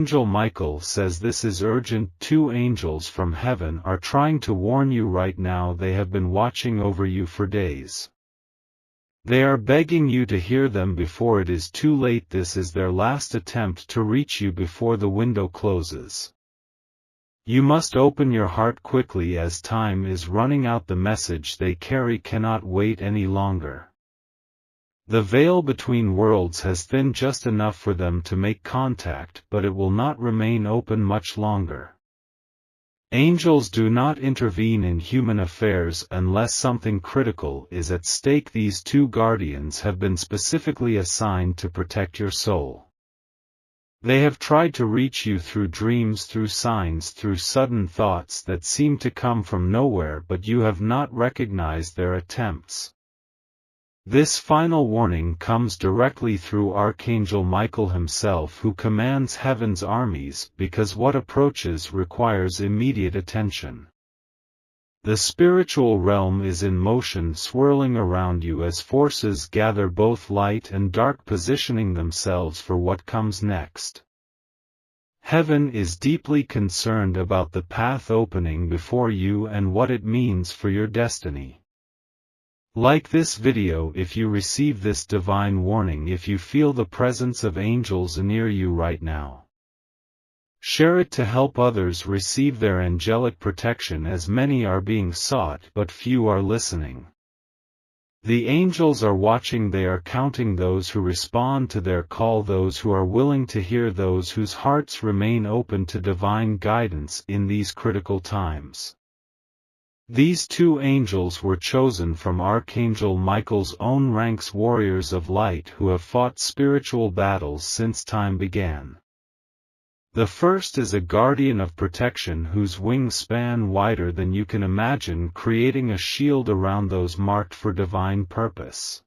Archangel Michael says this is urgent. 2 angels from heaven are trying to warn you right now. They have been watching over you for days. They are begging you to hear them before it is too late. This is their last attempt to reach you before the window closes. You must open your heart quickly as time is running out. The message they carry cannot wait any longer. The veil between worlds has thinned just enough for them to make contact, but it will not remain open much longer. Angels do not intervene in human affairs unless something critical is at stake. These 2 guardians have been specifically assigned to protect your soul. They have tried to reach you through dreams, through signs, through sudden thoughts that seem to come from nowhere, but you have not recognized their attempts. This final warning comes directly through Archangel Michael himself, who commands heaven's armies, because what approaches requires immediate attention. The spiritual realm is in motion, swirling around you as forces gather, both light and dark, positioning themselves for what comes next. Heaven is deeply concerned about the path opening before you and what it means for your destiny. Like this video if you receive this divine warning, if you feel the presence of angels near you right now. Share it to help others receive their angelic protection, as many are being sought but few are listening. The angels are watching. They are counting those who respond to their call, those who are willing to hear, those whose hearts remain open to divine guidance in these critical times. These 2 angels were chosen from Archangel Michael's own ranks, warriors of light who have fought spiritual battles since time began. The first is a guardian of protection whose wings span wider than you can imagine, creating a shield around those marked for divine purpose.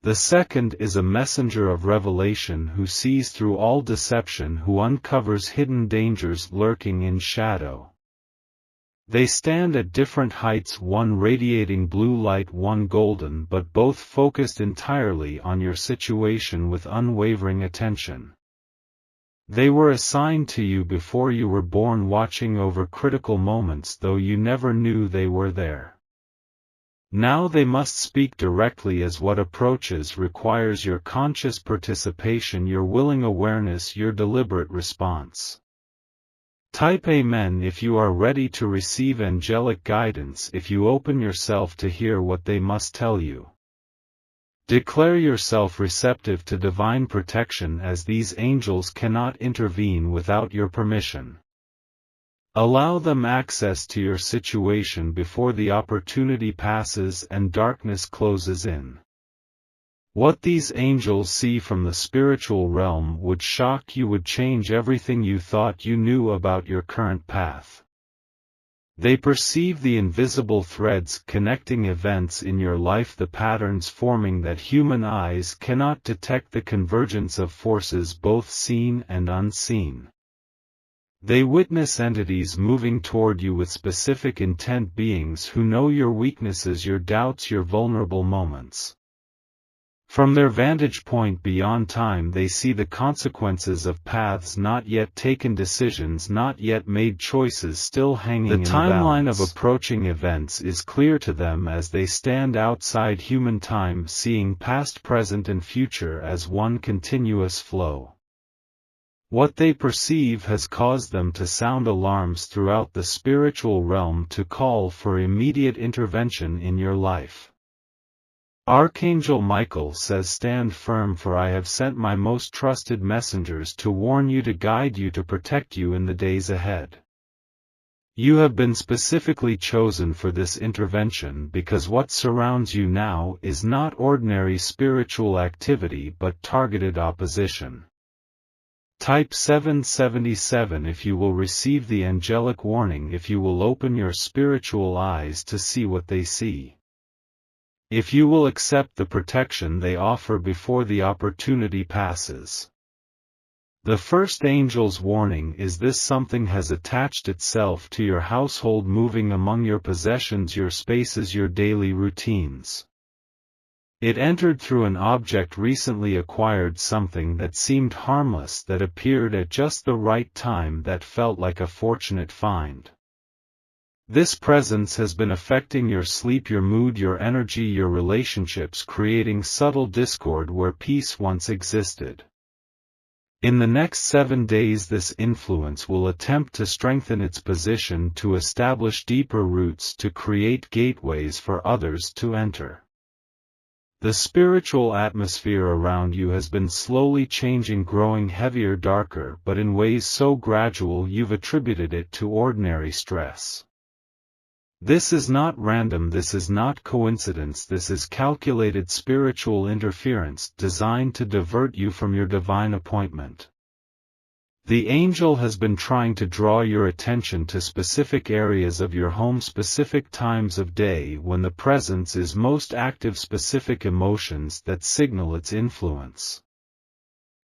The second is a messenger of revelation who sees through all deception, who uncovers hidden dangers lurking in shadow. They stand at different heights, one radiating blue light, one golden, but both focused entirely on your situation with unwavering attention. They were assigned to you before you were born, watching over critical moments, though you never knew they were there. Now they must speak directly, as what approaches requires your conscious participation, your willing awareness, your deliberate response. Type Amen if you are ready to receive angelic guidance, if you open yourself to hear what they must tell you. Declare yourself receptive to divine protection, as these angels cannot intervene without your permission. Allow them access to your situation before the opportunity passes and darkness closes in. What these angels see from the spiritual realm would shock you, would change everything you thought you knew about your current path. They perceive the invisible threads connecting events in your life, the patterns forming that human eyes cannot detect, the convergence of forces both seen and unseen. They witness entities moving toward you with specific intent, beings who know your weaknesses, your doubts, your vulnerable moments. From their vantage point beyond time, they see the consequences of paths not yet taken, decisions not yet made, choices still hanging in the balance. The timeline of approaching events is clear to them as they stand outside human time, seeing past, present, and future as one continuous flow. What they perceive has caused them to sound alarms throughout the spiritual realm, to call for immediate intervention in your life. Archangel Michael says, "Stand firm, for I have sent my most trusted messengers to warn you, to guide you, to protect you in the days ahead." You have been specifically chosen for this intervention because what surrounds you now is not ordinary spiritual activity but targeted opposition. Type 777 if you will receive the angelic warning, if you will open your spiritual eyes to see what they see. If you will accept the protection they offer before the opportunity passes. The first angel's warning is this: something has attached itself to your household, moving among your possessions, your spaces, your daily routines. It entered through an object recently acquired, something that seemed harmless, that appeared at just the right time, that felt like a fortunate find. This presence has been affecting your sleep, your mood, your energy, your relationships, creating subtle discord where peace once existed. In the next 7 days, this influence will attempt to strengthen its position, to establish deeper roots, to create gateways for others to enter. The spiritual atmosphere around you has been slowly changing, growing heavier, darker, but in ways so gradual you've attributed it to ordinary stress. This is not random, this is not coincidence, this is calculated spiritual interference designed to divert you from your divine appointment. The angel has been trying to draw your attention to specific areas of your home, specific times of day when the presence is most active, specific emotions that signal its influence.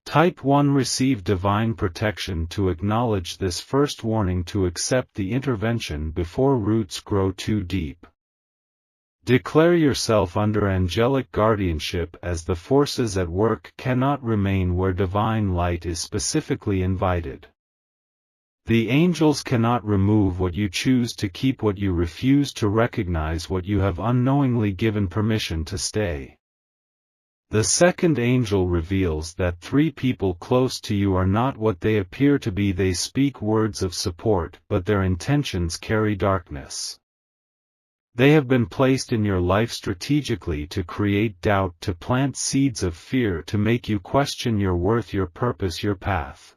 Type 1 receive divine protection. To acknowledge this first warning, to accept the intervention before roots grow too deep. Declare yourself under angelic guardianship, as the forces at work cannot remain where divine light is specifically invited. The angels cannot remove what you choose to keep, what you refuse to recognize, what you have unknowingly given permission to stay. The second angel reveals that 3 people close to you are not what they appear to be. They speak words of support, but their intentions carry darkness. They have been placed in your life strategically to create doubt, to plant seeds of fear, to make you question your worth, your purpose, your path.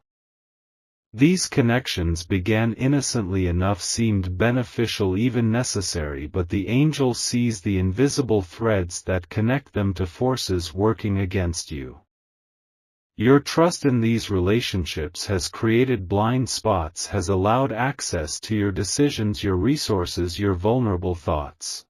These connections began innocently enough, seemed beneficial, even necessary, but the angel sees the invisible threads that connect them to forces working against you. Your trust in these relationships has created blind spots, has allowed access to your decisions, your resources, your vulnerable thoughts.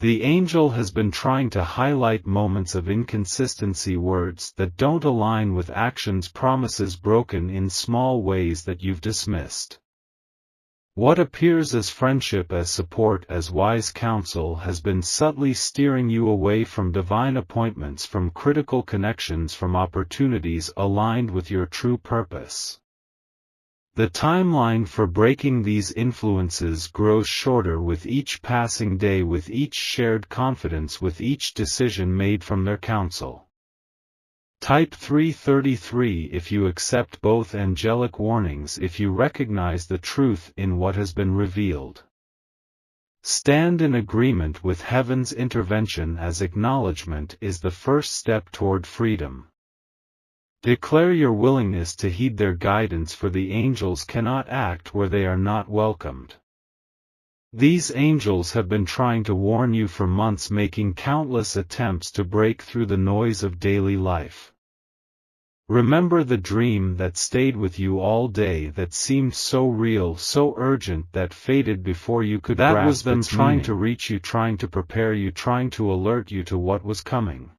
The angel has been trying to highlight moments of inconsistency, words that don't align with actions, promises broken in small ways that you've dismissed. What appears as friendship, as support, as wise counsel has been subtly steering you away from divine appointments, from critical connections, from opportunities aligned with your true purpose. The timeline for breaking these influences grows shorter with each passing day, with each shared confidence, with each decision made from their counsel. Type 333 if you accept both angelic warnings, if you recognize the truth in what has been revealed. Stand in agreement with heaven's intervention, as acknowledgement is the first step toward freedom. Declare your willingness to heed their guidance, for the angels cannot act where they are not welcomed. These angels have been trying to warn you for months, making countless attempts to break through the noise of daily life. Remember the dream that stayed with you all day, that seemed so real, so urgent, that faded before you could grasp its meaning. That was them trying to reach you, trying to prepare you, trying to alert you to what was coming.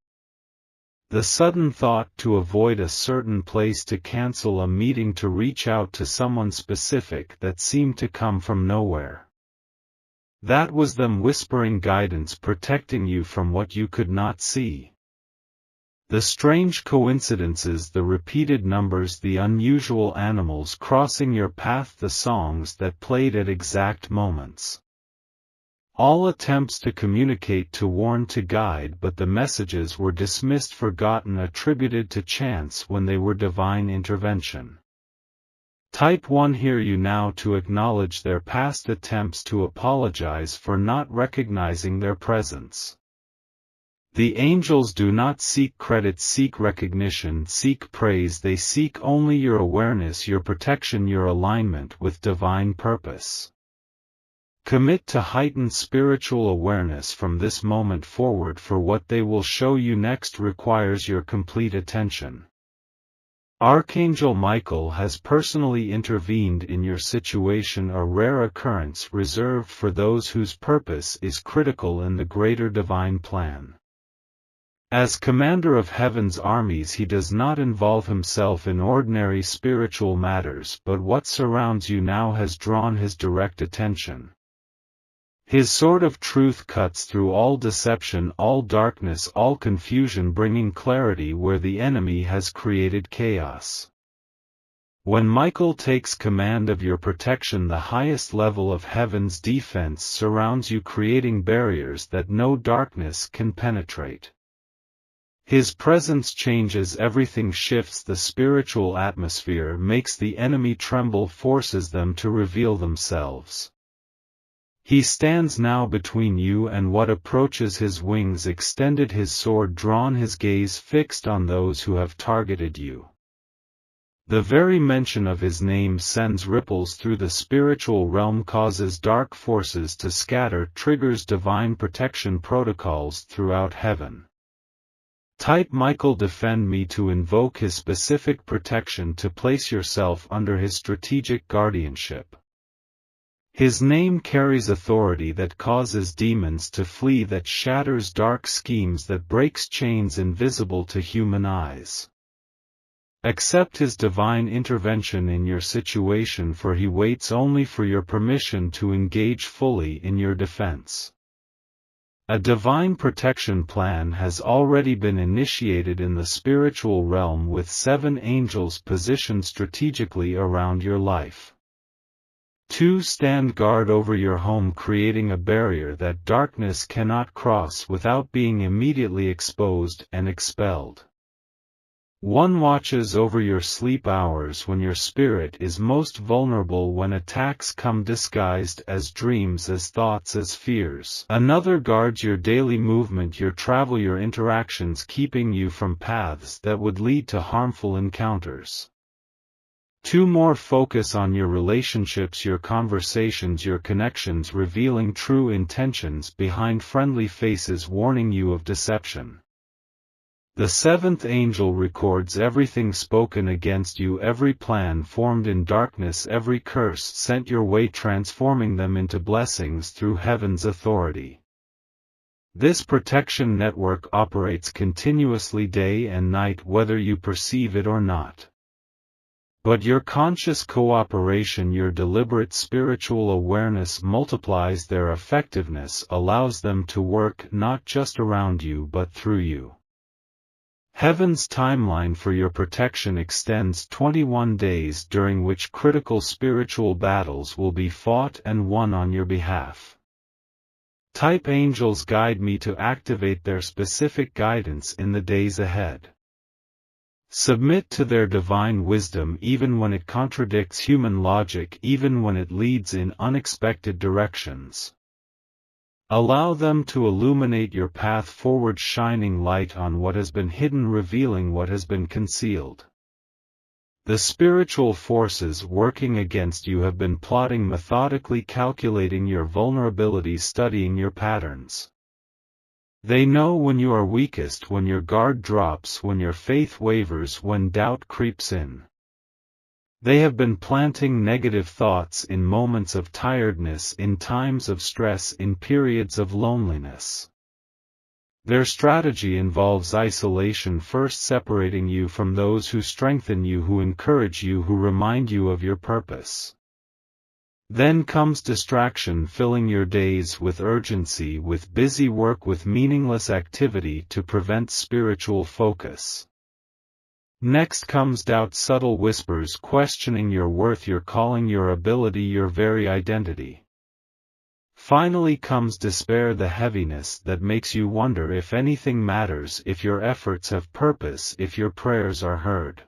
The sudden thought to avoid a certain place, to cancel a meeting, to reach out to someone specific, that seemed to come from nowhere. That was them whispering guidance, protecting you from what you could not see. The strange coincidences, the repeated numbers, the unusual animals crossing your path, the songs that played at exact moments. All attempts to communicate, to warn, to guide, but the messages were dismissed, forgotten, attributed to chance when they were divine intervention. Type 1 hear you now to acknowledge their past attempts, to apologize for not recognizing their presence. The angels do not seek credit, seek recognition, seek praise, they seek only your awareness, your protection, your alignment with divine purpose. Commit to heightened spiritual awareness from this moment forward, for what they will show you next requires your complete attention. Archangel Michael has personally intervened in your situation, a rare occurrence reserved for those whose purpose is critical in the greater divine plan. As commander of heaven's armies, he does not involve himself in ordinary spiritual matters, but what surrounds you now has drawn his direct attention. His sword of truth cuts through all deception, all darkness, all confusion, bringing clarity where the enemy has created chaos. When Michael takes command of your protection, the highest level of heaven's defense surrounds you, creating barriers that no darkness can penetrate. His presence changes everything, shifts the spiritual atmosphere, makes the enemy tremble, forces them to reveal themselves. He stands now between you and what approaches, his wings extended, his sword drawn, his gaze fixed on those who have targeted you. The very mention of his name sends ripples through the spiritual realm, causes dark forces to scatter, triggers divine protection protocols throughout heaven. Type Michael defend me to invoke his specific protection, to place yourself under his strategic guardianship. His name carries authority that causes demons to flee, that shatters dark schemes, that breaks chains invisible to human eyes. Accept his divine intervention in your situation, for he waits only for your permission to engage fully in your defense. A divine protection plan has already been initiated in the spiritual realm, with 7 angels positioned strategically around your life. 2 stand guard over your home, creating a barrier that darkness cannot cross without being immediately exposed and expelled. 1 watches over your sleep hours, when your spirit is most vulnerable, when attacks come disguised as dreams, as thoughts, as fears. Another guards your daily movement, your travel, your interactions, keeping you from paths that would lead to harmful encounters. 2 more focus on your relationships, your conversations, your connections, revealing true intentions behind friendly faces, warning you of deception. The 7th angel records everything spoken against you, every plan formed in darkness, every curse sent your way, transforming them into blessings through heaven's authority. This protection network operates continuously day and night, whether you perceive it or not. But your conscious cooperation, your deliberate spiritual awareness multiplies their effectiveness, allows them to work not just around you but through you. Heaven's timeline for your protection extends 21 days, during which critical spiritual battles will be fought and won on your behalf. Type angels guide me to activate their specific guidance in the days ahead. Submit to their divine wisdom, even when it contradicts human logic, even when it leads in unexpected directions. Allow them to illuminate your path forward, shining light on what has been hidden, revealing what has been concealed. The spiritual forces working against you have been plotting, methodically calculating your vulnerabilities, studying your patterns. They know when you are weakest, when your guard drops, when your faith wavers, when doubt creeps in. They have been planting negative thoughts in moments of tiredness, in times of stress, in periods of loneliness. Their strategy involves isolation, first separating you from those who strengthen you, who encourage you, who remind you of your purpose. Then comes distraction, filling your days with urgency, with busy work, with meaningless activity to prevent spiritual focus. Next comes doubt, subtle whispers questioning your worth, your calling, your ability, your very identity. Finally comes despair, the heaviness that makes you wonder if anything matters, if your efforts have purpose, if your prayers are heard.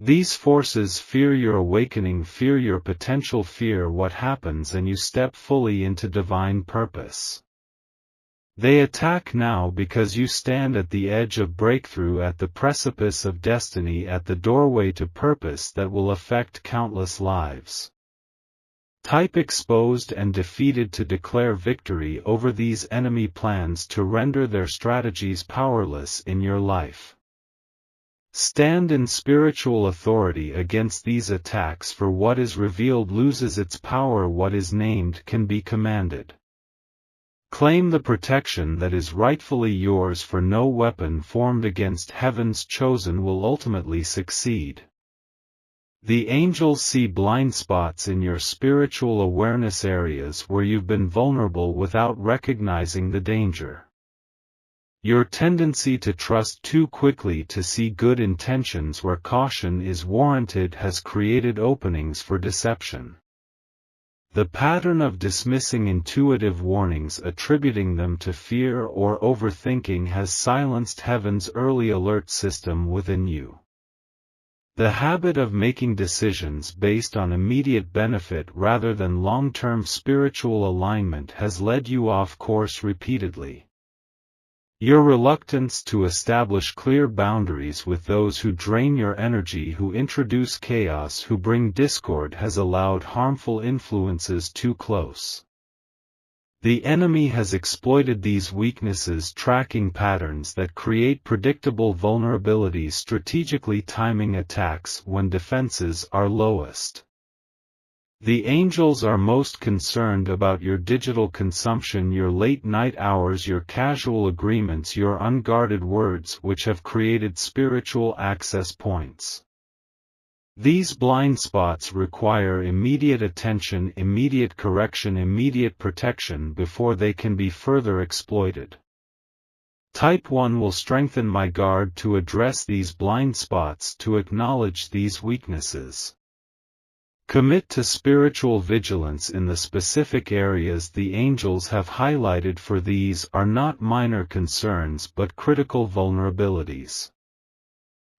These forces fear your awakening, fear your potential, fear what happens and you step fully into divine purpose. They attack now because you stand at the edge of breakthrough, at the precipice of destiny, at the doorway to purpose that will affect countless lives. Type exposed and defeated to declare victory over these enemy plans, to render their strategies powerless in your life. Stand in spiritual authority against these attacks, for what is revealed loses its power, what is named can be commanded. Claim the protection that is rightfully yours, for no weapon formed against heaven's chosen will ultimately succeed. The angels see blind spots in your spiritual awareness, areas where you've been vulnerable without recognizing the danger. Your tendency to trust too quickly to see good intentions where caution is warranted has created openings for deception. The pattern of dismissing intuitive warnings, attributing them to fear or overthinking, has silenced heaven's early alert system within you. The habit of making decisions based on immediate benefit rather than long-term spiritual alignment has led you off course repeatedly. Your reluctance to establish clear boundaries with those who drain your energy, who introduce chaos, who bring discord, has allowed harmful influences too close. The enemy has exploited these weaknesses, tracking patterns that create predictable vulnerabilities, strategically timing attacks when defenses are lowest. The angels are most concerned about your digital consumption, your late-night hours, your casual agreements, your unguarded words, which have created spiritual access points. These blind spots require immediate attention, immediate correction, immediate protection before they can be further exploited. Type 1 will strengthen my guard to address these blind spots, to acknowledge these weaknesses. Commit to spiritual vigilance in the specific areas the angels have highlighted, for these are not minor concerns but critical vulnerabilities.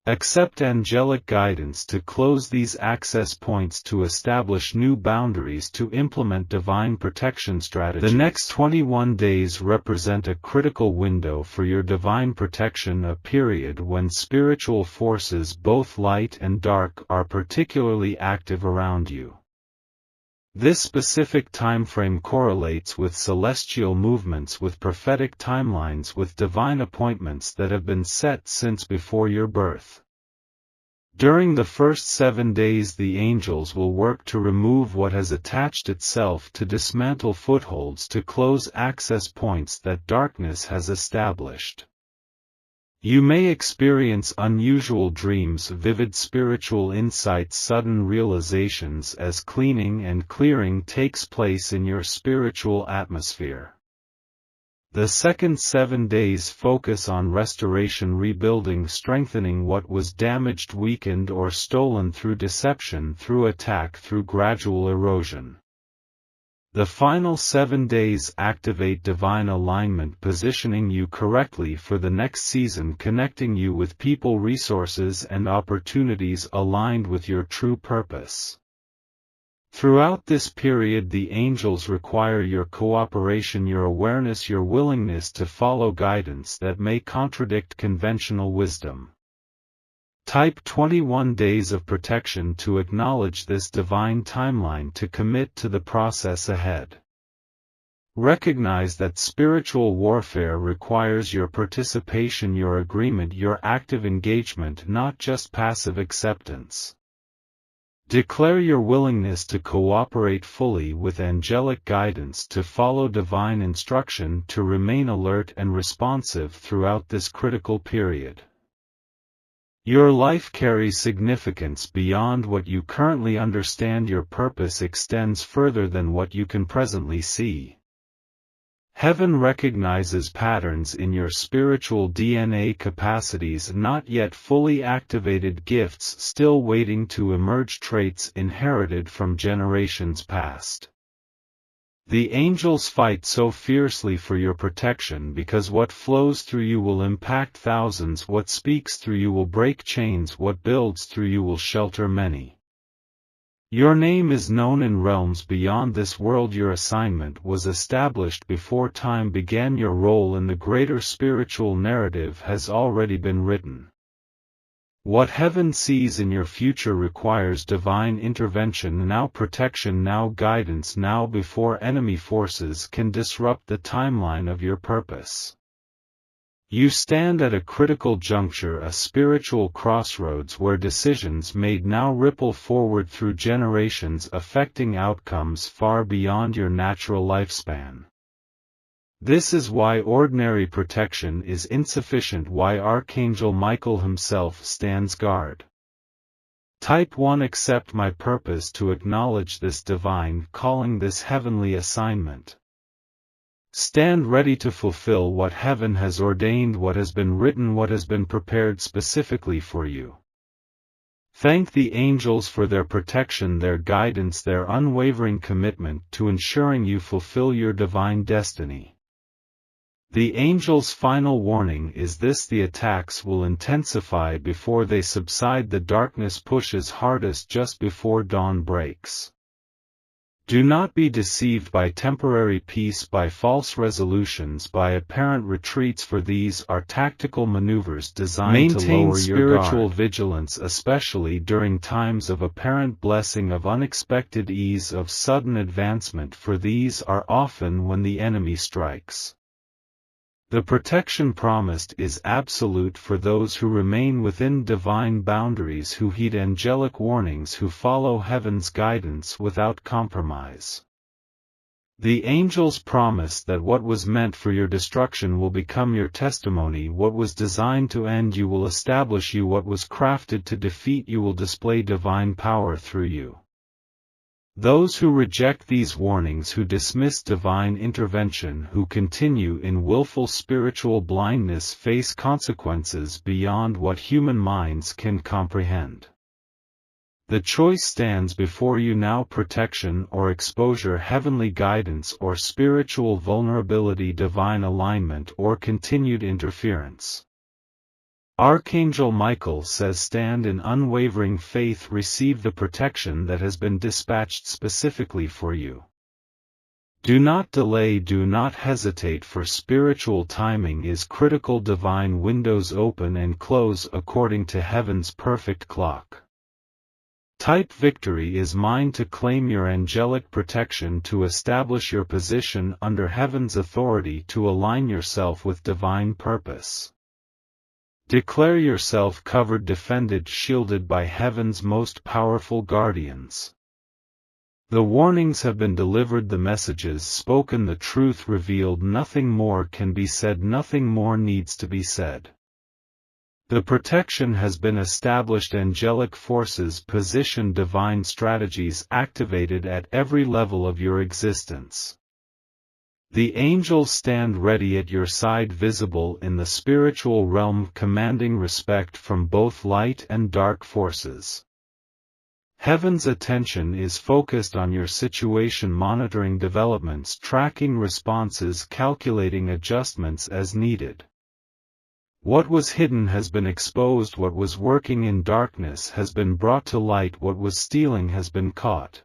Accept angelic guidance to close these access points, to establish new boundaries, to implement divine protection strategies. The next 21 days represent a critical window for your divine protection, a period when spiritual forces, both light and dark, are particularly active around you. This specific timeframe correlates with celestial movements, with prophetic timelines, with divine appointments that have been set since before your birth. During the first 7 days, the angels will work to remove what has attached itself, to dismantle footholds, to close access points that darkness has established. You may experience unusual dreams, vivid spiritual insights, sudden realizations as cleaning and clearing takes place in your spiritual atmosphere. The second 7 days focus on restoration, rebuilding, strengthening what was damaged, weakened, or stolen through deception, through attack, through gradual erosion. The final 7 days activate divine alignment, positioning you correctly for the next season, connecting you with people, resources, and opportunities aligned with your true purpose. Throughout this period, the angels require your cooperation, your awareness, your willingness to follow guidance that may contradict conventional wisdom. Type 21 days of protection to acknowledge this divine timeline, to commit to the process ahead. Recognize that spiritual warfare requires your participation, your agreement, your active engagement, not just passive acceptance. Declare your willingness to cooperate fully with angelic guidance, to follow divine instruction, to remain alert and responsive throughout this critical period. Your life carries significance beyond what you currently understand. Your purpose extends further than what you can presently see. Heaven recognizes patterns in your spiritual DNA, capacities not yet fully activated, gifts still waiting to emerge, traits inherited from generations past. The angels fight so fiercely for your protection because what flows through you will impact thousands, what speaks through you will break chains, what builds through you will shelter many. Your name is known in realms beyond this world. Your assignment was established before time began. Your role in the greater spiritual narrative has already been written. What heaven sees in your future requires divine intervention now, protection now, guidance now, before enemy forces can disrupt the timeline of your purpose. You stand at a critical juncture, a spiritual crossroads where decisions made now ripple forward through generations, affecting outcomes far beyond your natural lifespan. This is why ordinary protection is insufficient, why Archangel Michael himself stands guard. Type 1. Accept my purpose to acknowledge this divine calling, this heavenly assignment. Stand ready to fulfill what heaven has ordained, what has been written, what has been prepared specifically for you. Thank the angels for their protection, their guidance, their unwavering commitment to ensuring you fulfill your divine destiny. The angels' final warning is this: the attacks will intensify before they subside. The darkness pushes hardest just before dawn breaks. Do not be deceived by temporary peace, by false resolutions, by apparent retreats, for these are tactical maneuvers designed to lower your spiritual vigilance, especially during times of apparent blessing, of unexpected ease, of sudden advancement, for these are often when the enemy strikes. The protection promised is absolute for those who remain within divine boundaries, who heed angelic warnings, who follow heaven's guidance without compromise. The angels promise that what was meant for your destruction will become your testimony. What was designed to end you will establish you. What was crafted to defeat you will display divine power through you. Those who reject these warnings, who dismiss divine intervention, who continue in willful spiritual blindness, face consequences beyond what human minds can comprehend. The choice stands before you now: protection or exposure, heavenly guidance or spiritual vulnerability, divine alignment or continued interference. Archangel Michael says, stand in unwavering faith, receive the protection that has been dispatched specifically for you. Do not delay, do not hesitate, for spiritual timing is critical. Divine windows open and close according to heaven's perfect clock. Type victory is mine to claim your angelic protection, to establish your position under heaven's authority, to align yourself with divine purpose. Declare yourself covered, defended, shielded by heaven's most powerful guardians. The warnings have been delivered, the messages spoken, the truth revealed. Nothing more can be said, nothing more needs to be said. The protection has been established, angelic forces positioned, divine strategies activated at every level of your existence. The angels stand ready at your side, visible in the spiritual realm, commanding respect from both light and dark forces. Heaven's attention is focused on your situation, monitoring developments, tracking responses, calculating adjustments as needed. What was hidden has been exposed, what was working in darkness has been brought to light, what was stealing has been caught.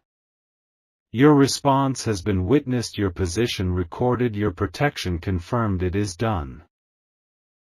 Your response has been witnessed, your position recorded, your protection confirmed. It is done.